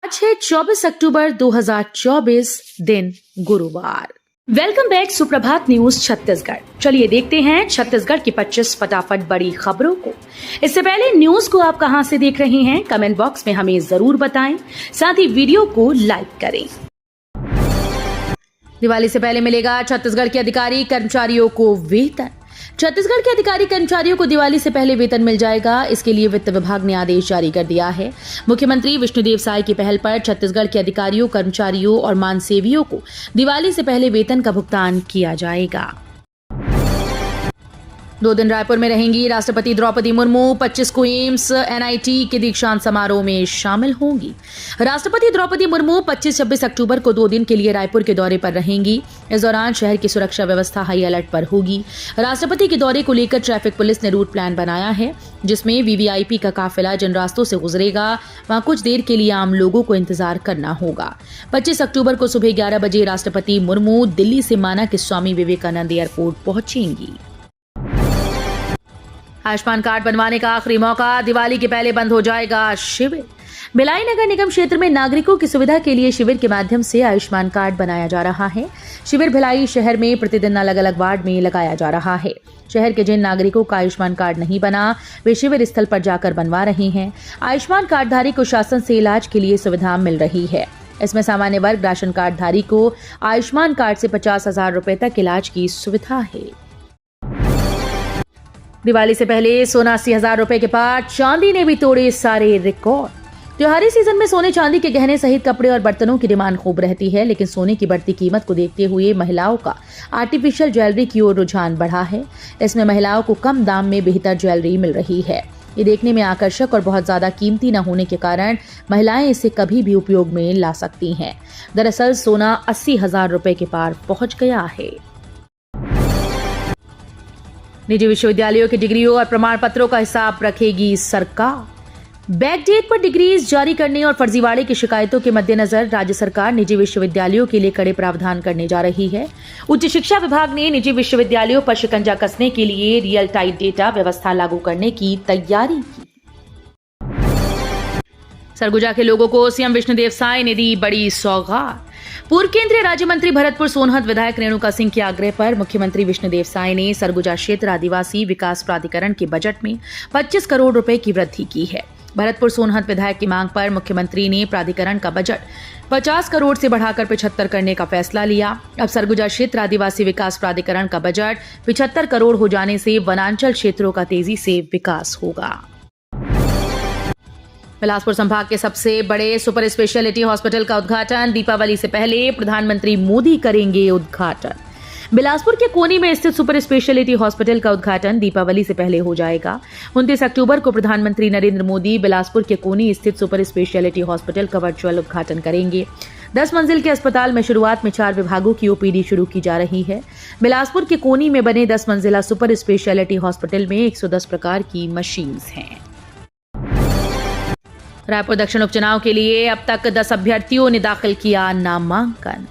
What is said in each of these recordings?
आज है 24 अक्टूबर 2024 दिन गुरुवार। वेलकम बैक सुप्रभात न्यूज छत्तीसगढ़। चलिए देखते हैं छत्तीसगढ़ की 25 फटाफट बड़ी खबरों को। इससे पहले न्यूज को आप कहां से देख रहे हैं, कमेंट बॉक्स में हमें जरूर बताएं। साथ ही वीडियो को लाइक करें। दिवाली से पहले मिलेगा छत्तीसगढ़ के अधिकारी कर्मचारियों को वेतन। छत्तीसगढ़ के अधिकारी कर्मचारियों को दिवाली से पहले वेतन मिल जाएगा। इसके लिए वित्त विभाग ने आदेश जारी कर दिया है। मुख्यमंत्री विष्णुदेव साय की पहल पर छत्तीसगढ़ के अधिकारियों, कर्मचारियों और मानसेवियों को दिवाली से पहले वेतन का भुगतान किया जाएगा। 2 दिन रायपुर में रहेंगी राष्ट्रपति द्रौपदी मुर्मू। 25 को एम्स NIT के दीक्षांत समारोह में शामिल होंगी। राष्ट्रपति द्रौपदी मुर्मू 25-26 अक्टूबर को 2 दिन के लिए रायपुर के दौरे पर रहेंगी। इस दौरान शहर की सुरक्षा व्यवस्था हाई अलर्ट पर होगी। राष्ट्रपति के दौरे को लेकर ट्रैफिक पुलिस ने रूट प्लान बनाया है, जिसमें VVIP का काफिला जिन रास्तों से गुजरेगा वहां कुछ देर के लिए आम लोगों को इंतजार करना होगा। 25 अक्टूबर को सुबह 11 बजे राष्ट्रपति मुर्मू दिल्ली से माना के स्वामी विवेकानंद एयरपोर्ट पहुंचेंगी। आयुष्मान कार्ड बनवाने का आखिरी मौका, दिवाली के पहले बंद हो जाएगा शिविर। भिलाई नगर निगम क्षेत्र में नागरिकों की सुविधा के लिए शिविर के माध्यम से आयुष्मान कार्ड बनाया जा रहा है। शिविर भिलाई शहर में प्रतिदिन अलग अलग वार्ड में लगाया जा रहा है। शहर के जिन नागरिकों का आयुष्मान कार्ड नहीं बना, वे शिविर स्थल पर जाकर बनवा रहे हैं। आयुष्मान कार्डधारी को शासन से इलाज के लिए सुविधा मिल रही है। इसमें सामान्य वर्ग राशन कार्डधारी को आयुष्मान कार्ड से 50,000 रुपए तक इलाज की सुविधा है। दिवाली से पहले सोना 80,000 रुपए के पार, चांदी ने भी तोड़े सारे रिकॉर्ड। त्योहारी सीजन में सोने चांदी के गहने सहित कपड़े और बर्तनों की डिमांड खूब रहती है, लेकिन सोने की बढ़ती कीमत को देखते हुए महिलाओं का आर्टिफिशियल ज्वेलरी की ओर रुझान बढ़ा है। इसमें महिलाओं को कम दाम में बेहतर ज्वेलरी मिल रही है। ये देखने में आकर्षक और बहुत ज्यादा कीमती न होने के कारण महिलाएं इसे कभी भी उपयोग में ला सकती हैं। दरअसल सोना 80,000 रुपए के पार पहुंच गया है। निजी विश्वविद्यालयों की डिग्रियों और प्रमाण पत्रों का हिसाब रखेगी सरकार। बैकडेट पर डिग्रीज जारी करने और फर्जीवाड़े की शिकायतों के मद्देनजर राज्य सरकार निजी विश्वविद्यालयों के लिए कड़े प्रावधान करने जा रही है। उच्च शिक्षा विभाग ने निजी विश्वविद्यालयों पर शिकंजा कसने के लिए रियल टाइम डेटा व्यवस्था लागू करने की तैयारी की। सरगुजा के लोगों को सीएम विष्णुदेव साय ने दी बड़ी सौगात। पूर्व केंद्रीय राज्य मंत्री भरतपुर सोनहत विधायक रेणुका सिंह के आग्रह पर मुख्यमंत्री विष्णुदेव साय ने सरगुजा क्षेत्र आदिवासी विकास प्राधिकरण के बजट में 25 करोड़ रुपए की वृद्धि की है। भरतपुर सोनहत विधायक की मांग पर मुख्यमंत्री ने प्राधिकरण का बजट 50 करोड़ से बढ़ाकर 75 करने का फैसला लिया। अब सरगुजा क्षेत्र आदिवासी विकास प्राधिकरण का बजट 75 करोड़ हो जाने से वनांचल क्षेत्रों का तेजी से विकास होगा। बिलासपुर संभाग के सबसे बड़े सुपर स्पेशलिटी हॉस्पिटल का उद्घाटन, दीपावली से पहले प्रधानमंत्री मोदी करेंगे उद्घाटन। बिलासपुर के कोनी में स्थित सुपर स्पेशलिटी हॉस्पिटल का उद्घाटन दीपावली से पहले हो जाएगा। 29 अक्टूबर को प्रधानमंत्री नरेंद्र मोदी बिलासपुर के कोनी स्थित सुपर स्पेशलिटी हॉस्पिटल का वर्चुअल उद्घाटन करेंगे। 10 मंजिल के अस्पताल में शुरुआत में 4 विभागों की OPD शुरू की जा रही है। बिलासपुर के कोनी में बने 10 मंजिला सुपर स्पेशलिटी हॉस्पिटल में 110 प्रकार की मशीन्स हैं। रायपुर दक्षिण उपचुनाव के लिए अब तक 10 अभ्यर्थियों ने दाखिल किया नामांकन।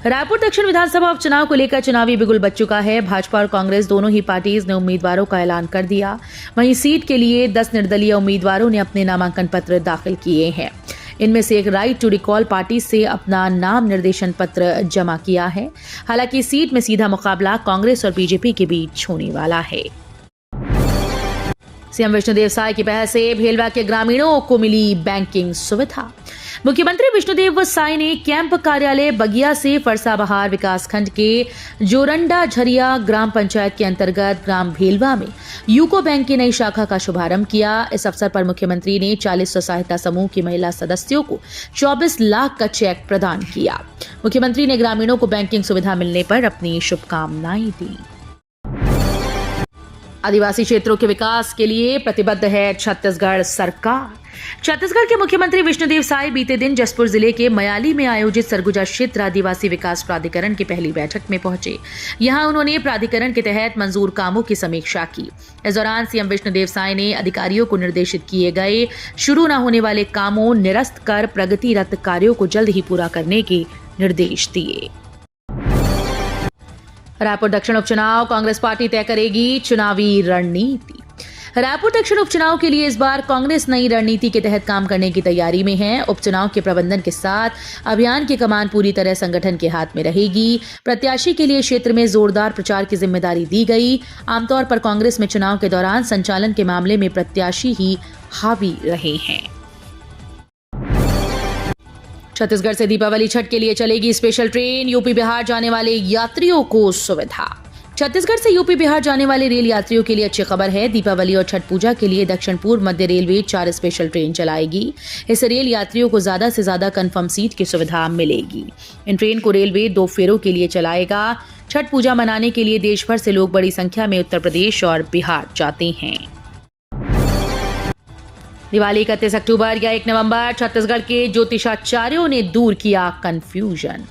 रायपुर दक्षिण विधानसभा उपचुनाव को लेकर चुनावी बिगुल बज चुका है। भाजपा और कांग्रेस दोनों ही पार्टीज ने उम्मीदवारों का ऐलान कर दिया। वहीं सीट के लिए 10 निर्दलीय उम्मीदवारों ने अपने नामांकन पत्र दाखिल किए हैं। इनमें से एक राइट टू रिकॉल पार्टी से अपना नाम निर्देशन पत्र जमा किया है। हालांकि सीट में सीधा मुकाबला कांग्रेस और BJP के बीच होने वाला है। सीएम विष्णुदेव साय की पहल से भेलवा के ग्रामीणों को मिली बैंकिंग सुविधा। मुख्यमंत्री विष्णुदेव साय ने कैंप कार्यालय बगिया से फरसाबहार विकासखंड के जोरंडा झरिया ग्राम पंचायत के अंतर्गत ग्राम भेलवा में यूको बैंक की नई शाखा का शुभारंभ किया। इस अवसर पर मुख्यमंत्री ने 40 स्वसहायता समूह की महिला सदस्यों को 24 लाख का चेक प्रदान किया। मुख्यमंत्री ने ग्रामीणों को बैंकिंग सुविधा मिलने पर अपनी शुभकामनाएं दी। आदिवासी क्षेत्रों के विकास के लिए प्रतिबद्ध है छत्तीसगढ़ सरकार। छत्तीसगढ़ के मुख्यमंत्री विष्णुदेव साय बीते दिन जसपुर जिले के मयाली में आयोजित सरगुजा क्षेत्र आदिवासी विकास प्राधिकरण की पहली बैठक में पहुंचे। यहां उन्होंने प्राधिकरण के तहत मंजूर कामों की समीक्षा की। इस दौरान सीएम विष्णुदेव साय ने अधिकारियों को निर्देशित किए गए शुरू न होने वाले कामों निरस्त कर प्रगतिरत कार्यों को जल्द ही पूरा करने के निर्देश दिए। रायपुर दक्षिण उपचुनाव, कांग्रेस पार्टी तय करेगी चुनावी रणनीति। रायपुर दक्षिण उपचुनाव के लिए इस बार कांग्रेस नई रणनीति के तहत काम करने की तैयारी में है। उपचुनाव के प्रबंधन के साथ अभियान की कमान पूरी तरह संगठन के हाथ में रहेगी। प्रत्याशी के लिए क्षेत्र में जोरदार प्रचार की जिम्मेदारी दी गई। आमतौर पर कांग्रेस में चुनाव के दौरान संचालन के मामले में प्रत्याशी ही हावी रहे हैं। छत्तीसगढ़ से दीपावली छठ के लिए चलेगी स्पेशल ट्रेन। यूपी बिहार जाने वाले यात्रियों को सुविधा। छत्तीसगढ़ से यूपी बिहार जाने वाले रेल यात्रियों के लिए अच्छी खबर है। दीपावली और छठ पूजा के लिए दक्षिण पूर्व मध्य रेलवे 4 स्पेशल ट्रेन चलाएगी। इससे रेल यात्रियों को ज्यादा से ज्यादा कंफर्म सीट की सुविधा मिलेगी। इन ट्रेन को रेलवे 2 फेरों के लिए चलाएगा। छठ पूजा मनाने के लिए देश भर से लोग बड़ी संख्या में उत्तर प्रदेश और बिहार जाते हैं। दिवाली 31 अक्टूबर या 1 नवंबर, छत्तीसगढ़ के ज्योतिषाचार्यों ने दूर किया कंफ्यूजन।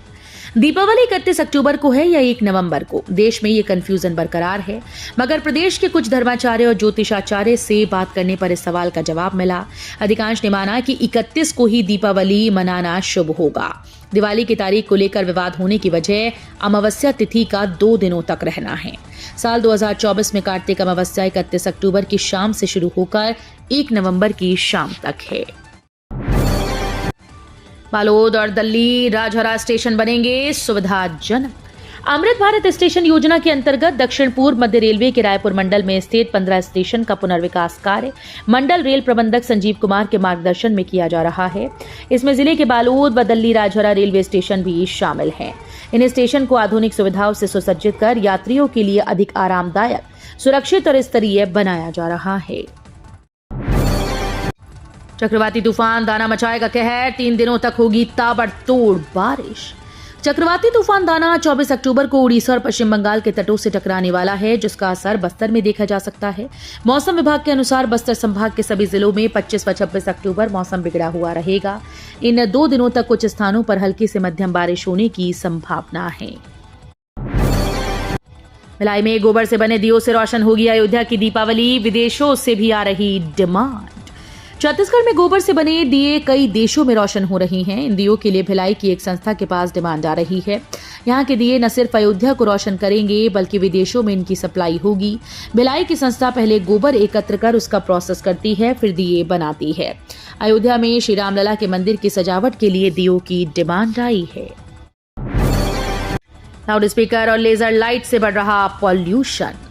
दीपावली 31 अक्टूबर को है या 1 नवंबर को, देश में ये कंफ्यूजन बरकरार है। मगर प्रदेश के कुछ धर्माचार्य और ज्योतिषाचार्य से बात करने पर इस सवाल का जवाब मिला। अधिकांश ने माना कि 31 को ही दीपावली मनाना शुभ होगा। दिवाली की तारीख को लेकर विवाद होने की वजह अमावस्या तिथि का 2 दिनों तक रहना है। साल 2024 में कार्तिक अमावस्या 31 अक्टूबर की शाम से शुरू होकर 1 नवंबर की शाम तक है। बालोद और दल्ली राजहरा स्टेशन बनेंगे सुविधाजनक। अमृत भारत स्टेशन योजना के अंतर्गत दक्षिण पूर्व मध्य रेलवे के रायपुर मंडल में स्थित 15 स्टेशन का पुनर्विकास कार्य मंडल रेल प्रबंधक संजीव कुमार के मार्गदर्शन में किया जा रहा है। इसमें जिले के बालोद व दल्ली राजहरा रेलवे स्टेशन भी शामिल हैं। इन स्टेशन को आधुनिक सुविधाओं से सुसज्जित कर यात्रियों के लिए अधिक आरामदायक, सुरक्षित और स्तरीय बनाया जा रहा है। चक्रवाती तूफान दाना मचाएगा कहर, 3 दिनों तक होगी ताबड़तोड़ बारिश। चक्रवाती तूफान दाना 24 अक्टूबर को उड़ीसा और पश्चिम बंगाल के तटों से टकराने वाला है, जिसका असर बस्तर में देखा जा सकता है। मौसम विभाग के अनुसार बस्तर संभाग के सभी जिलों में 25 व 26 अक्टूबर मौसम बिगड़ा हुआ रहेगा। इन 2 दिनों तक कुछ स्थानों पर हल्की से मध्यम बारिश होने की संभावना है। भिलाई में गोबर से बने दियों से रोशन होगी अयोध्या की दीपावली, विदेशों से भी आ रही डिमांड। छत्तीसगढ़ में गोबर से बने दिए कई देशों में रोशन हो रही हैं। इन दियों के लिए भिलाई की एक संस्था के पास डिमांड आ रही है। यहाँ के दिए न सिर्फ अयोध्या को रोशन करेंगे बल्कि विदेशों में इनकी सप्लाई होगी। भिलाई की संस्था पहले गोबर एकत्र कर उसका प्रोसेस करती है, फिर दिए बनाती है। अयोध्या में श्री रामलला के मंदिर की सजावट के लिए दियों की डिमांड आई है। लाउड स्पीकर और लेजर लाइट से बढ़ रहा पॉल्यूशन।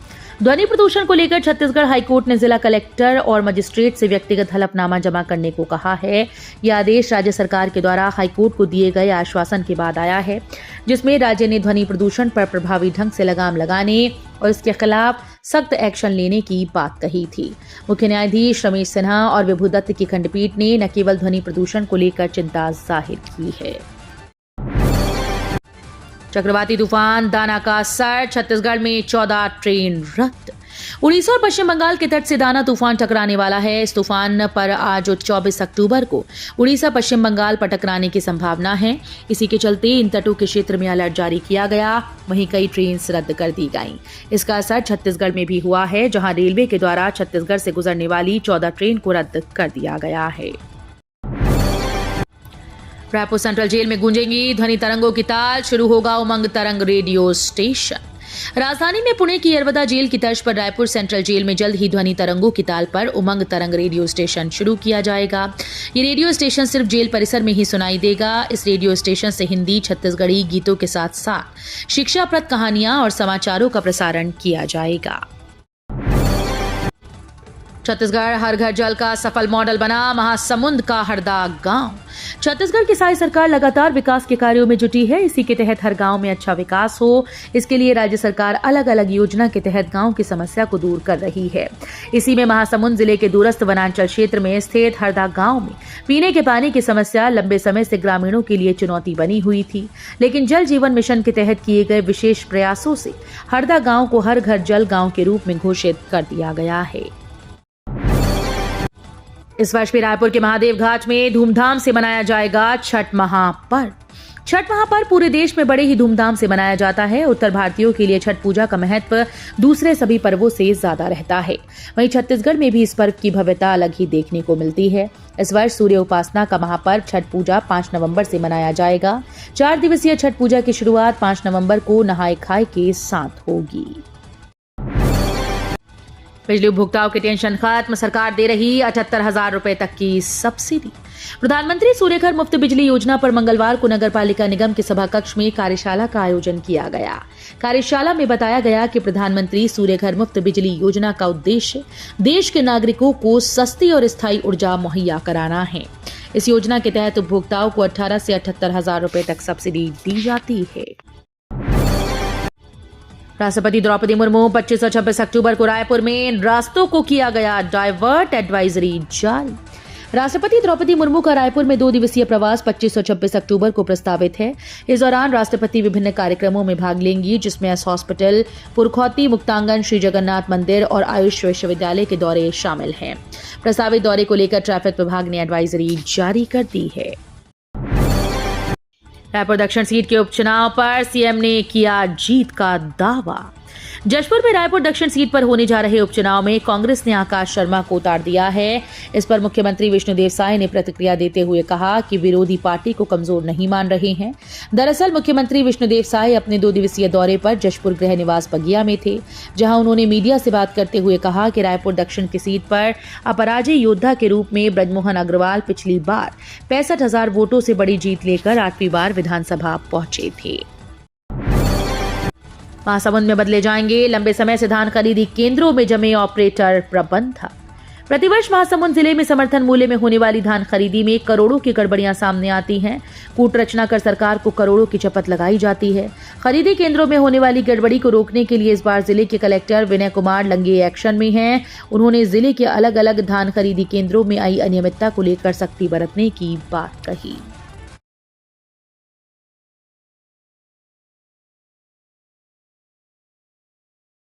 ध्वनि प्रदूषण को लेकर छत्तीसगढ़ हाईकोर्ट ने जिला कलेक्टर और मजिस्ट्रेट से व्यक्तिगत हलफनामा जमा करने को कहा है। यह आदेश राज्य सरकार के द्वारा हाईकोर्ट को दिए गए आश्वासन के बाद आया है, जिसमें राज्य ने ध्वनि प्रदूषण पर प्रभावी ढंग से लगाम लगाने और इसके खिलाफ सख्त एक्शन लेने की बात कही थी। मुख्य न्यायाधीश रमेश सिन्हा और विभू दत्त की खंडपीठ ने न केवल ध्वनि प्रदूषण को लेकर चिंता जाहिर की है। चक्रवाती तूफान दाना का असर, छत्तीसगढ़ में 14 ट्रेन रद्द। उड़ीसा और पश्चिम बंगाल के तट से दाना तूफान टकराने वाला है। इस तूफान पर आज 24 अक्टूबर को उड़ीसा पश्चिम बंगाल पर टकराने की संभावना है। इसी के चलते इन तटों के क्षेत्र में अलर्ट जारी किया गया। वहीं कई ट्रेन रद्द कर दी गईं। इसका असर छत्तीसगढ़ में भी हुआ है, जहां रेलवे के द्वारा छत्तीसगढ़ से गुजरने वाली 14 ट्रेन को रद्द कर दिया गया है। रायपुर सेंट्रल जेल में गूंजेंगी ध्वनि तरंगों की ताल, शुरू होगा उमंग तरंग रेडियो स्टेशन। राजधानी में पुणे की यरवदा जेल की तर्ज पर रायपुर सेंट्रल जेल में जल्द ही ध्वनि तरंगों की ताल पर उमंग तरंग रेडियो स्टेशन शुरू किया जाएगा। ये रेडियो स्टेशन सिर्फ जेल परिसर में ही सुनाई देगा। इस रेडियो स्टेशन से हिंदी, छत्तीसगढ़ी गीतों के साथ साथ शिक्षाप्रद कहानियां और समाचारों का प्रसारण किया जाएगा। छत्तीसगढ़ हर घर जल का सफल मॉडल बना, महासमुंद का हरदा गांव। छत्तीसगढ़ की साई सरकार लगातार विकास के कार्यों में जुटी है। इसी के तहत हर गांव में अच्छा विकास हो, इसके लिए राज्य सरकार अलग अलग योजना के तहत गांव की समस्या को दूर कर रही है। इसी में महासमुंद जिले के दूरस्थ वनांचल क्षेत्र में स्थित हरदा गांव में पीने के पानी की समस्या लंबे समय से ग्रामीणों के लिए चुनौती बनी हुई थी, लेकिन जल जीवन मिशन के तहत किए गए विशेष प्रयासों से हरदा गांव को हर घर जल गांव के रूप में घोषित कर दिया गया है। इस वर्ष भी रायपुर के महादेव घाट में धूमधाम से मनाया जाएगा छठ महापर्व। छठ महापर्व पूरे देश में बड़े ही धूमधाम से मनाया जाता है। उत्तर भारतीयों के लिए छठ पूजा का महत्व दूसरे सभी पर्वों से ज्यादा रहता है। वहीं छत्तीसगढ़ में भी इस पर्व की भव्यता अलग ही देखने को मिलती है। इस वर्ष सूर्य उपासना का महापर्व छठ पूजा 5 नवंबर से मनाया जाएगा। 4 दिवसीय छठ पूजा की शुरुआत 5 नवंबर को नहाय खाए के साथ होगी। बिजली उपभोक्ताओं की टेंशन खत्म, सरकार दे रही 78,000 रुपए तक की सब्सिडी। प्रधानमंत्री सूर्यघर मुफ्त बिजली योजना पर मंगलवार को नगर पालिका निगम के सभा कक्ष में कार्यशाला का आयोजन किया गया। कार्यशाला में बताया गया कि प्रधानमंत्री सूर्यघर मुफ्त बिजली योजना का उद्देश्य देश के नागरिकों को सस्ती और स्थायी ऊर्जा मुहैया कराना है। इस योजना के तहत उपभोक्ताओं को 18 से 78,000 रुपए तक सब्सिडी दी जाती है। राष्ट्रपति द्रौपदी मुर्मू 25 और 26 अक्टूबर को रायपुर में रास्तों को किया गया डाइवर्ट, एडवाइजरी जारी। राष्ट्रपति द्रौपदी मुर्मू का रायपुर में 2 दिवसीय प्रवास 25 और 26 अक्टूबर को प्रस्तावित है। इस दौरान राष्ट्रपति विभिन्न कार्यक्रमों में भाग लेंगी, जिसमें एस हॉस्पिटल, पुरखौती मुक्तांगन, श्री जगन्नाथ मंदिर और आयुष विश्वविद्यालय के दौरे शामिल हैं। प्रस्तावित दौरे को लेकर ट्रैफिक विभाग ने एडवाइजरी जारी कर दी है। रायपुर दक्षिण सीट के उपचुनाव पर सीएम ने किया जीत का दावा। जशपुर में रायपुर दक्षिण सीट पर होने जा रहे उपचुनाव में कांग्रेस ने आकाश शर्मा को उतार दिया है। इस पर मुख्यमंत्री विष्णुदेव साय ने प्रतिक्रिया देते हुए कहा कि विरोधी पार्टी को कमजोर नहीं मान रहे हैं। दरअसल मुख्यमंत्री विष्णुदेव साय अपने 2 दिवसीय दौरे पर जशपुर गृह निवास बगिया में थे, जहां उन्होंने मीडिया से बात करते हुए कहा कि रायपुर दक्षिण की सीट पर अपराजय योद्धा के रूप में ब्रजमोहन अग्रवाल पिछली बार 65,000 वोटों से बड़ी जीत लेकर 8वीं बार विधानसभा पहुंचे थे। महासमुंद में बदले जाएंगे लंबे समय से धान खरीदी केंद्रों में जमे ऑपरेटर प्रबंधक। प्रतिवर्ष महासमुंद जिले में समर्थन मूल्य में होने वाली धान खरीदी में करोड़ों की गड़बड़ियां सामने आती हैं। कूट रचना कर सरकार को करोड़ों की शपथ लगाई जाती है। खरीदी केंद्रों में होने वाली गड़बड़ी को रोकने के लिए इस बार जिले के कलेक्टर विनय कुमार लंगे एक्शन में हैं। उन्होंने जिले के अलग अलग धान खरीदी केंद्रों में आई अनियमितता को लेकर सख्ती बरतने की बात कही।